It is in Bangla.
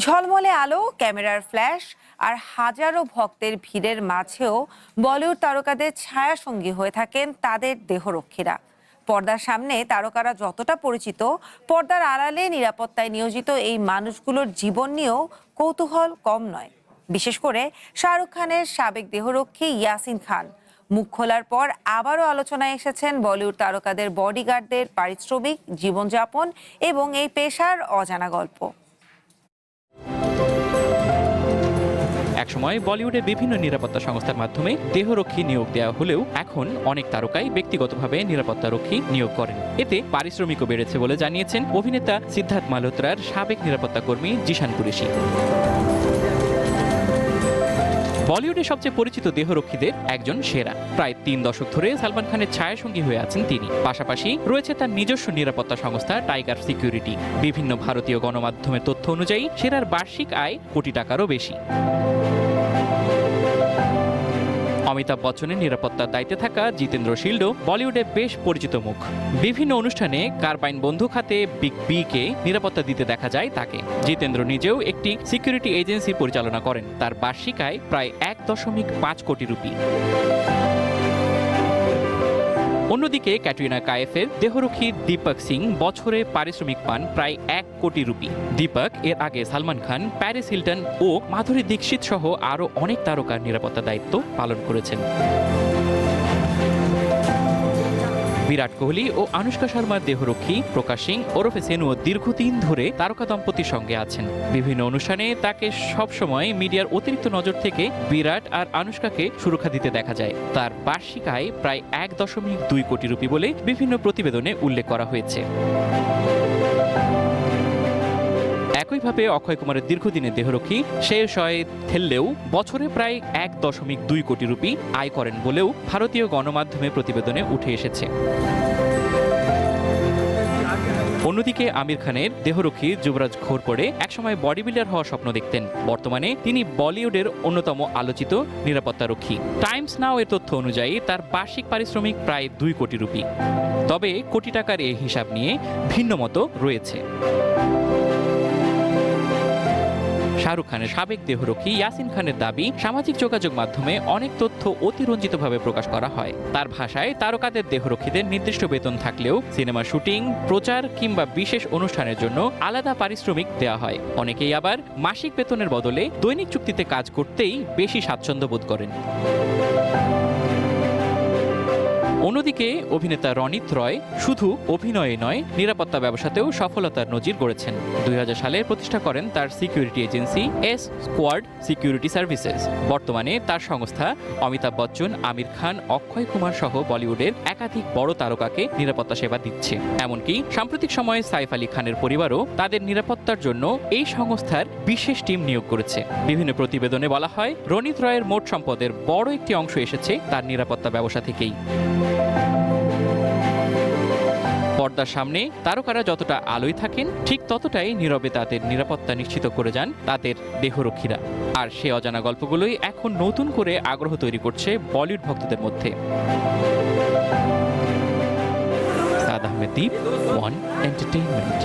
ঝলমলে আলো, ক্যামেরার ফ্ল্যাশ আর হাজারো ভক্তের ভিড়ের মাঝেও বলিউড তারকাদের ছায়া সঙ্গী হয়ে থাকেন তাদের দেহরক্ষীরা। পর্দার সামনে তারকারা যতটা পরিচিত, পর্দার আড়ালে নিরাপত্তায় নিয়োজিত এই মানুষগুলোর জীবন নিয়েও কৌতূহল কম নয়। বিশেষ করে শাহরুখ খানের সাবেক দেহরক্ষী ইয়াসিন খান মুখ খোলার পর আবারও আলোচনায় এসেছেন বলিউড তারকাদের বডিগার্ডদের পারিশ্রমিক, জীবনযাপন এবং এই পেশার অজানা গল্প। একসময় বলিউডের বিভিন্ন নিরাপত্তা সংস্থার মাধ্যমে দেহরক্ষী নিয়োগ দেওয়া হলেও এখন অনেক তারকাই ব্যক্তিগতভাবে নিরাপত্তারক্ষী নিয়োগ করেন। এতে পারিশ্রমিকও বেড়েছে বলে জানিয়েছেন অভিনেতা সিদ্ধার্থ মালহোত্রার সাবেক নিরাপত্তা কর্মী জিশান কুরেশি। বলিউডের সবচেয়ে পরিচিত দেহরক্ষীদের একজন সেরা। প্রায় 3 দশক ধরে সালমান খানের ছায়াসঙ্গী হয়ে আছেন তিনি। পাশাপাশি রয়েছে তার নিজস্ব নিরাপত্তা সংস্থা টাইগার সিকিউরিটি। বিভিন্ন ভারতীয় গণমাধ্যমের তথ্য অনুযায়ী সেরার বার্ষিক আয় কোটি টাকারও বেশি। অমিতাভ বচ্চনের নিরাপত্তার দায়িত্বে থাকা জিতেন্দ্র শিল্ডও বলিউডে বেশ পরিচিত মুখ। বিভিন্ন অনুষ্ঠানে কার্বাইন বন্দুক হাতে বিগ বিকে নিরাপত্তা দিতে দেখা যায় তাকে। জিতেন্দ্র নিজেও একটি সিকিউরিটি এজেন্সি পরিচালনা করেন। তার বার্ষিক আয় প্রায় 1.5 কোটি রুপি। অন্যদিকে ক্যাটরিনা কায়েফের দেহরক্ষী দীপক সিং বছরে পারিশ্রমিক পান প্রায় 1 কোটি রুপি। দীপক এর আগে সালমান খান, প্যারিস হিলটন ও মাধুরী দীক্ষিত সহ আরও অনেক তারকার নিরাপত্তা দায়িত্ব পালন করেছেন। বিরাট কোহলি ও আনুষ্কা শর্মার দেহরক্ষী প্রকাশ সিং ওরফে সেনুও দীর্ঘদিন ধরে তারকা দম্পতির সঙ্গে আছেন। বিভিন্ন অনুষ্ঠানে তাকে সবসময় মিডিয়ার অতিরিক্ত নজর থেকে বিরাট আর আনুষ্কাকে সুরক্ষা দিতে দেখা যায়। তার বার্ষিক আয় প্রায় 1.2 কোটি রুপি বলে বিভিন্ন প্রতিবেদনে উল্লেখ করা হয়েছে। একইভাবে অক্ষয় কুমারের দীর্ঘদিনের দেহরক্ষী শের শয়েদ থেল্লেও বছরে প্রায় 1.2 কোটি রুপি আয় করেন বলেও ভারতীয় গণমাধ্যমে প্রতিবেদনে উঠে এসেছে। অন্যদিকে আমির খানের দেহরক্ষী যুবরাজ ঘোরপড়ে একসময় বডি বিল্ডার হওয়ার স্বপ্ন দেখতেন। বর্তমানে তিনি বলিউডের অন্যতম আলোচিত নিরাপত্তারক্ষী। টাইমস নাও এর তথ্য অনুযায়ী তার বার্ষিক পারিশ্রমিক প্রায় 2 কোটি রুপি। তবে কোটি টাকার এই হিসাব নিয়ে ভিন্ন মত রয়েছে। শাহরুখ খানের সাবেক দেহরক্ষী ইয়াসিন খানের দাবি, সামাজিক যোগাযোগ মাধ্যমে অনেক তথ্য অতিরঞ্জিতভাবে প্রকাশ করা হয়। তার ভাষায় তারকাদের দেহরক্ষীদের নির্দিষ্ট বেতন থাকলেও সিনেমা শুটিং, প্রচার কিংবা বিশেষ অনুষ্ঠানের জন্য আলাদা পারিশ্রমিক দেওয়া হয়। অনেকেই আবার মাসিক বেতনের বদলে দৈনিক চুক্তিতে কাজ করতেই বেশি স্বাচ্ছন্দ্য বোধ করেন। অন্যদিকে অভিনেতা রণিত রয় শুধু অভিনয়ে নয়, নিরাপত্তা ব্যবসাতেও সফলতার নজির গড়েছেন। 2000 সালে প্রতিষ্ঠা করেন তার security agency S squad security services. বর্তমানে তার সংস্থা অমিতাভ বচ্চন, আমির খান, অক্ষয় কুমার সহ বলিউডের একাধিক বড় তারকাকে নিরাপত্তা সেবা দিচ্ছে। এমনকি সাম্প্রতিক সময়ে সাইফ আলী খানের পরিবারও তাদের নিরাপত্তার জন্য এই সংস্থার বিশেষ টিম নিয়োগ করেছে। বিভিন্ন প্রতিবেদনে বলা হয়, রণিত রয়ের মোট সম্পদের বড় একটি অংশ এসেছে তার নিরাপত্তা ব্যবসা থেকেই। পর্দার সামনে তারকারা যতটা আলোয় থাকেন, ঠিক ততটাই নীরবে তাদের নিরাপত্তা নিশ্চিত করে যান তাদের দেহরক্ষীরা। আর সে অজানা গল্পগুলোই এখন নতুন করে আগ্রহ তৈরি করছে বলিউড ভক্তদের মধ্যে। সাদ আহমেদ দীপ, ওয়ান এন্টারটেইনমেন্ট।